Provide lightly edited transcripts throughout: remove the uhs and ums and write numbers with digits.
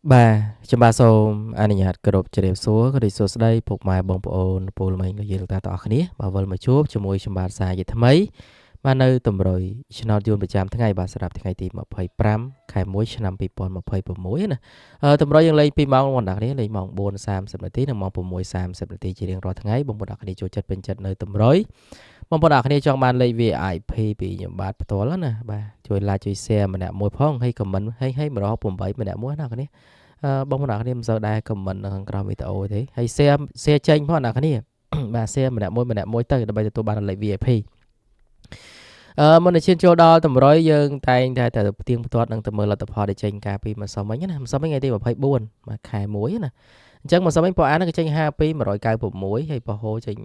Bà, chúng baសូមអនុញ្ញាតគោរពជ្រាបសួរក៏ដូចសួស្តីពុកម៉ែបងប្អូនពលមិញក៏យើងទាំងអស់គ្នាបាទវិលមកជួបជាមួយខ្ញុំបាទសាជាថ្មីបាទនៅតម្រុយឆ្នោតយួនប្រចាំថ្ងៃបាទសម្រាប់ថ្ងៃទី25ខែ1ឆ្នាំ2026ណាតម្រុយយើងលេង2ម៉ោងបងប្អូនគ្នាលេងម៉ោង4:30នាទីនិងម៉ោង6:30នាទីជារៀងរាល់ថ្ងៃបងប្អូនគ្នាចូលចិត្តពេញចិត្តនៅតម្រុយបងប្អូនគ្នាចង់បានលេខ VIP ពីខ្ញុំបាទផ្ទាល់ណាបាទជួយ like ជួយ share ម្នាក់មួយផងហើយ comment ហើយ168ម្នាក់មួយណាគ្នាបងប្អូនគ្នាមិនសូវដែរ comment នៅខាងក្រោមវីដេអូទេហើយ share ចេញផងអ្នកគ្នាបាទ share ម្នាក់មួយទៅដើម្បីទទួលបានលេខ VIP មុននឹងឈានចូលដល់តម្រុយយើងតែងតែផ្ទៀងផ្ទាត់នឹងទៅមើលលទ្ធផលដែលចេញការពីម្សិលមិញណាម្សិលមិញថ្ងៃទី24បាទខែ1ណាអញ្ចឹងម្សិលមិញប៉ូអានក៏ចេញ52 196ហើយប៉ូហូចេញ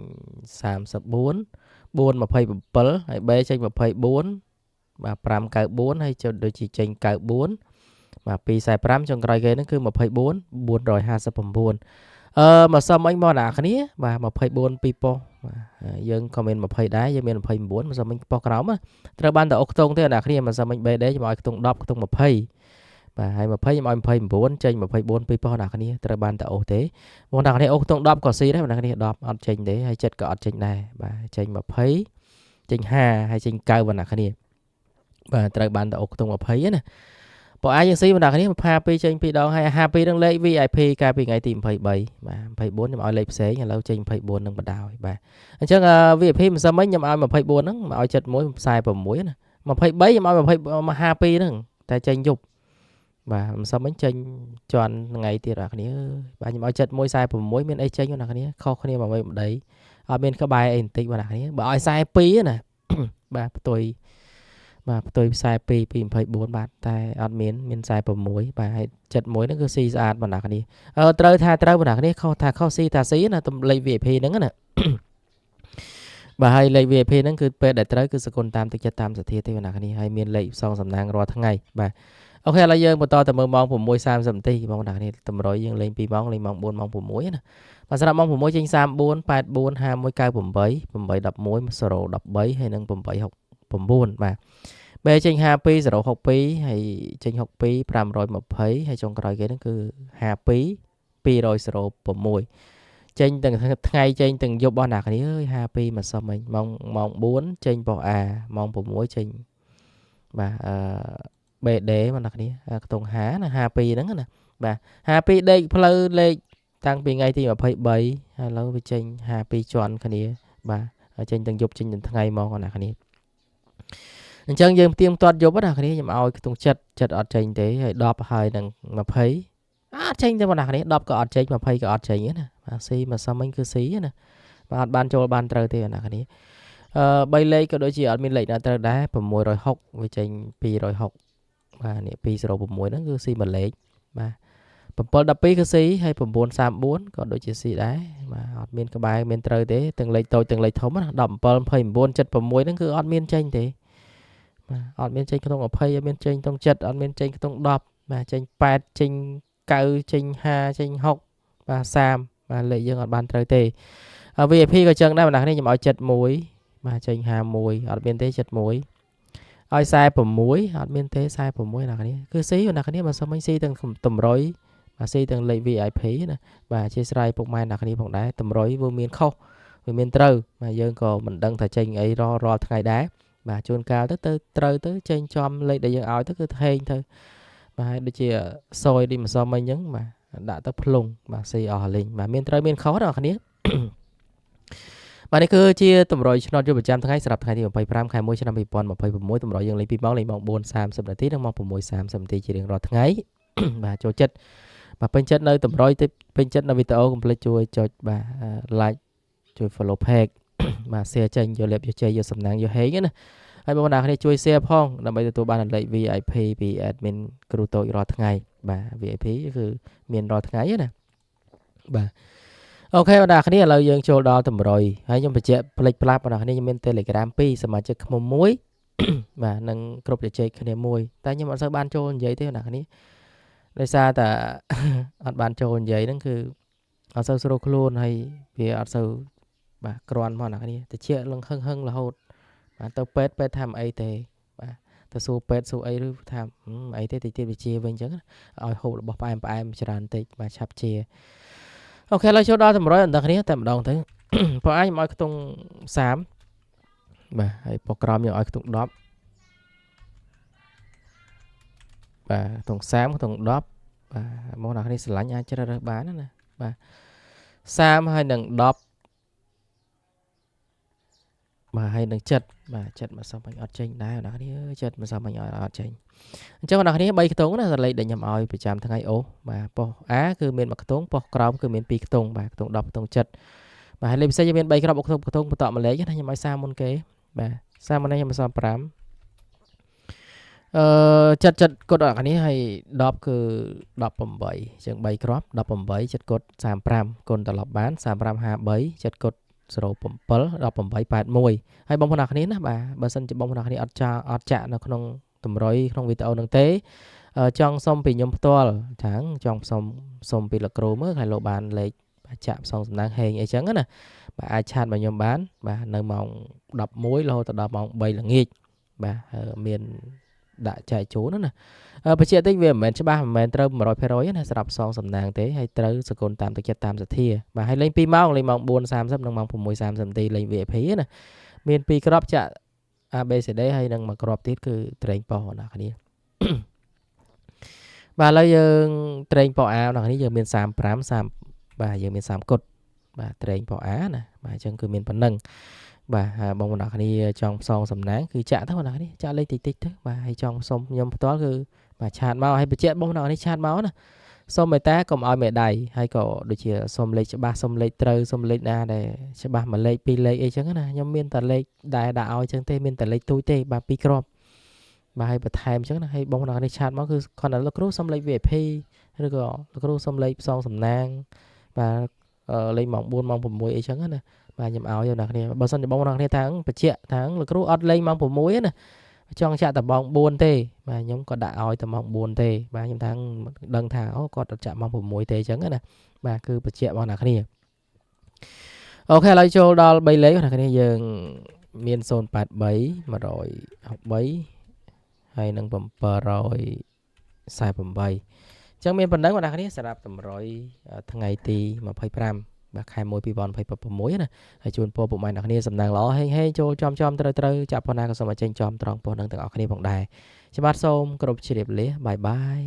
34 427ហើយ B ចេញ24បាទ594ហើយចុះដូចជាចេញ94បាទ245ចុងក្រោយគេហ្នឹងគឺ24 459ម្សិលមិញមកអ្នកគ្នាបាទ24 2ប៉ុសបាទយើងក៏មាន20ដែរយើងមាន29ម្សិលមិញប៉ុសក្រោមត្រូវបានតែអុកខ្ទង់ទេអ្នកគ្នាម្សិលមិញ BD ខ្ញុំឲ្យខ្ទង់10ខ្ទង់20បាទហើយ20ខ្ញុំឲ្យ29ចេញ24 2ប៉ុសអ្នកគ្នាត្រូវបានតែអុសទេបងអ្នកគ្នាអុសខ្ទង់10ក៏ស៊ីដែរអ្នកគ្នា10អត់ចេញទេហើយចិត្តក៏អត់ចេញដែរបាទចេញ20ចេញ5ហើយចេញ9បងអ្នកគ្នាបាទត្រូវបានតែអុសខ្ទង់20ណាបើអាចយើងស៊ីបងប្អូនគ្នា52ចេញ2ដងហើយ52នឹងលេខ VIP កាលពីថ្ងៃទី23បាទ24ខ្ញុំឲ្យលេខផ្សេងឥឡូវចេញ24នឹងបដ ாய் បាទអញ្ចឹង VIP ម្សិលមិញខ្ញុំឲ្យ24ហ្នឹងមកឲ្យ71 46ណា23ខ្ញុំឲ្យ20 52ហ្នឹងតែចេញយប់បាទម្សិលមិញចេញជន់ថ្ងៃទៀតបងប្អូនគ្នាបាទខ្ញុំឲ្យ71 46មានអីចេញបងប្អូនគ្នាខុសគ្នាមកវិញម្ដីអត់មានក្បែរអីបន្តិចបងប្អូនគ្នាបើឲ្យ42ណាបាទផ្ទុយបាទផ្ទុយ42ពី24បាទតែអត់មាន46បាទហើយ71ហ្នឹងគឺស៊ីស្អាតបងប្អូនគ្នាត្រូវថាត្រូវបងប្អូនគ្នាខុសថាខុសស៊ីថាស៊ីណាទំលេខ VIP ហ្នឹងណាបាទហើយលេខ VIP ហ្នឹងគឺពេលដែលត្រូវគឺសកលតាមទឹកចិត្តតាមសទ្ធាទេបងប្អូនគ្នាហើយមានលេខផ្សងសំណាងរាល់ថ្ងៃបាទអូខេឥឡូវយើងបន្តទៅមើលម៉ោង6:30នាទីបងប្អូនគ្នាតម្រុយយើងលេង2ម៉ោងលេងម៉ោង4ម៉ោង6ណាបាទសម្រាប់ម៉ោង6ចេញ34 84 51 98 811 013ហើយនិង869បាទបែចេញ52 062ហើយចេញ62 520ហើយចុងក្រោយគេហ្នឹងគឺ52 206ចេញទាំងថ្ងៃចេញទាំងយប់របស់អ្នកគ្នាអើយ52ម្សិលមិញម៉ោង4ចេញបោះ A ម៉ោង6ចេញបាទBD បងប្អូនគ្នាខ្ទង់5ណា52ហ្នឹងណាបាទ52ដេកផ្លូវលេខតាំងពីថ្ងៃទី23ឥឡូវវាចេញ52ជាន់គ្នាបាទចេញទាំងយប់ចេញទាំងថ្ងៃហ្មងបងប្អូនគ្នាអញ្ចឹងយើងផ្ទៀងផ្ទាត់យប់ណាគ្នាខ្ញុំឲ្យខ្ទង់ចិត្តអត់ចេញទេហើយ10ហើយនឹង20អត់ចេញទេបងប្អូនគ្នា10ក៏អត់ចេញ20ក៏អត់ចេញណាបាទស៊ីមកសុំមិញគឺស៊ីណាបាទអត់បានចូលបានត្រូវទេបងប្អូនគ្នា3លេខក៏ដូចជាអត់មានលេខណាត្រូវដែរ660វាចេញ260បាទនេះ206ហ្នឹងគឺស៊ីមួយលេខបាទ7 12គឺស៊ីហើយ934ក៏ដូចជាស៊ីដែរបាទអត់មានក្បែរមានត្រូវទេទាំងលេខតូចទាំងលេខធំណា17 29 76ហ្នឹងគឺអត់មានចេញទេបាទអត់មានចេញក្នុង20អត់មានចេញក្នុង7អត់មានចេញក្នុង10បាទចេញ8ចេញ9ចេញ5ចេញ6បាទ30បាទលេខយើងអត់បានត្រូវទេVIP ក៏ចឹងដែរបងប្អូនខ្ញុំឲ្យ71បាទចេញ51អត់មានទេ71ឲ្យ46អត់មានទេ46ណាគ្នាគឺស៊ីណាគ្នាបើសិនមិញស៊ីទាំងតម្រុយបាទស៊ីទាំងលេខ VIP ណាបាទអធិស្ឋានពុកម៉ែអ្នកគ្នាផងដែរតម្រុយវាមានខុសវាមានត្រូវបាទយើងក៏មិនដឹងថាចេញអីរាល់ថ្ងៃដែរបាទជួនកាលទៅត្រូវទៅចេញចំលេខដែលយើងឲ្យទៅគឺថេងទៅបាទដូចជាសយនេះម្សិលមិញអញ្ចឹងបាទដាក់ទៅផ្លុងបាទស៊ីអស់លេងបាទមានត្រូវមានខុសអ្នកគ្នាបាទនេះគឺជាតម្រុយឆ្នោតយុវប្រចាំថ្ងៃសម្រាប់ថ្ងៃទី25ខែ1ឆ្នាំ2026តម្រុយយើងលេង2ម៉ោងលេងម៉ោង4:30នាទីនិងម៉ោង6:30នាទីជារៀងរាល់ថ្ងៃបាទចូលចិត្តបាទពេញចិត្តនៅតម្រុយទៅពេញចិត្តនៅវីដេអូកុំភ្លេចជួយចុចបាទ like ជួយ follow page បាទ share ចេញយកលេបយកជ័យយកសំណាងយកហេងណាហើយបងប្អូនគ្នាជួយ share ផងដើម្បីទទួលបានលេខ VIP ពី admin គ្រូតូចរាល់ថ្ងៃបាទ VIP គឺមានរាល់ថ្ងៃណាបាទអូខេបងប្អូនគ្នាឥឡូវយើងចូលដល់តម្រុយហើយខ្ញុំបញ្ជាក់ផ្លេចផ្លាប់បងប្អូនគ្នាខ្ញុំមាន Telegram 2សមាជិកខ្មុំ1បាទនិងគ្រប់ជជែកគ្នាមួយតែខ្ញុំអត់សូវបានចូលនិយាយទេបងប្អូនគ្នាដោយសារតែអត់បានចូលនិយាយហ្នឹងគឺអត់សូវស្រួលខ្លួនហើយវាអត់សូវបាទគ្រាន់មកអ្នកគ្នាតិចលឹងហឹងរហូតបាទទៅពេទ្យថាមិនអីទេបាទ ទៅសួរពេទ្យសួរអីឬថាអីទេតិចទៀតវាជាវិញអញ្ចឹងឲ្យហូបរបស់ផ្អែមច្រើនតិចបាទឆាប់ជាអូខេឥឡូវចូលដល់តម្រុយអន្តរគ្នាតែម្ដងទៅពណ៌អាខ្ញុំឲ្យខ្ទង់30បាទហើយពណ៌ក្រមខ្ញុំឲ្យខ្ទង់10បាទខ្ទង់30ខ្ទង់10បាទមកអ្នកនេះស្រឡាញ់អាចជ្រើសរើសបានណាបាទ30ហើយនឹង10បាទហើយនឹងចិត្តបាទចិត្តមកសំបាញ់អត់ចេញដែរអ្នកនេះចិត្តមកសំបាញ់អត់ចេញអញ្ចឹងអ្នកនេះ3ខ្ទង់ណាលេខដែលខ្ញុំឲ្យប្រចាំថ្ងៃអូបាទប៉ុស A គឺមាន1ខ្ទង់ប៉ុសក្រោមគឺមាន2ខ្ទង់បាទខ្ទង់10ខ្ទង់ចិត្តបាទហើយលេខពិសេសយើងមាន3គ្រាប់ខ្ទង់បន្តមកលេខណាខ្ញុំឲ្យ30មុនគេបាទ30មុននេះខ្ញុំសំ5ចិត្តគត់អ្នកនេះហើយ10គឺ18អញ្ចឹង3គ្រាប់18ចិត្តគត់35គុណត្រឡប់បាន35 53ចិត្តគត់07 18 81ហើយបងប្អូនអ្នកគ្នាណាបាទបើសិនជាបងប្អូនអ្នកគ្នាអត់ចាក់នៅក្នុងតម្រុយក្នុងវីដេអូនឹងទេចង់សុំពីខ្ញុំផ្ទាល់ចឹងចង់សុំពីលោកគ្រូមើលហើយលោកបានលេខចាក់ផ្សងសំណាងហេងអីចឹងណាបាទអាចឆាតមកខ្ញុំបានបាទនៅម៉ោង11រហូតដល់ម៉ោង3ល្ងាចបាទមានដាក់ចែកជូនណាបញ្ជាក់តិចវាមិនមែនច្បាស់មិនមែនត្រូវ 100% ណាសម្រាប់ផ្សងសំណាងទេហើយត្រូវសកលតាមទឹកចិត្តតាមសទ្ធាបាទហើយលេង2ម៉ោងលេងម៉ោង 4:30 និងម៉ោង 6:30 នាទីលេង VIP ណាមាន2គ្រាប់ចាក់ ABCD ហើយនឹងមួយគ្រាប់ទៀតគឺត្រេងប៉ោអ្នកគ្នាបាទឥឡូវយើងត្រេងប៉ោ A អ្នកគ្នាយើងមាន35បាទយើងមាន30គុតបាទត្រេងប៉ោ A ណាបាទអញ្ចឹងគឺមានប៉ុណ្ណឹងបាទបងប្អូនគ្នាចង់ផ្សងសំណាងគឺចាក់ទៅបងប្អូនគ្នាចាក់លេខតិចទៅបាទហើយចង់សុំខ្ញុំផ្ទាល់គឺបាទឆាតមកឲ្យបញ្ជាក់បងប្អូនគ្នាឆាតមកណាសុំមេតាកុំឲ្យមេដៃហើយក៏ដូចជាសុំលេខច្បាស់សុំលេខត្រូវសុំលេខណាដែលច្បាស់មួយលេខពីរលេខអីចឹងណាខ្ញុំមានតែលេខដែលដាក់ឲ្យចឹងទេមានតែលេខទូចទេបាទ2គ្រាប់បាទហើយបន្ថែមចឹងណាហើយបងប្អូនគ្នាឆាតមកគឺគ្រាន់តែលោកគ្រូសុំលេខ VIP ឬក៏លោកគ្រូសុំលេខផ្សងសំណាងបាទលេខម៉ោង4ម៉ោង6អីចឹងណាបាទខ្ញុំឲ្យអ្នកគ្នាបើសិនជាបងប្អូនគ្នាថាបញ្ជាក់ថាលោកគ្រូអត់លេងម៉ោង6ណាចង់ចាក់តែម៉ោង4ទេបាទខ្ញុំក៏ដាក់ឲ្យតែម៉ោង4ទេបាទខ្ញុំថាដឹងថាអូគាត់អត់ចាក់ម៉ោង6ទេអញ្ចឹងណាបាទគឺបញ្ជាក់បងប្អូនគ្នាអូខេឥឡូវចូលដល់3លេខបងប្អូនគ្នាយើងមាន083 163ហើយនឹង748អញ្ចឹងមានប៉ុណ្ណឹងបងប្អូនគ្នាសម្រាប់តម្រុយថ្ងៃទី25បាទខែ1 2026ណាហើយជូនពរពុកម៉ែអ្នកគ្នាសំណាងល្អហេងចូលចំត្រូវចាក់ប៉ុណ្ណាក៏សូមឲ្យចេញចំត្រង់ប៉ុណ្ណឹងទាំងអស់គ្នាផងដែរខ្ញុំបាទសូមគោរពជម្រាបលាបាយបាយ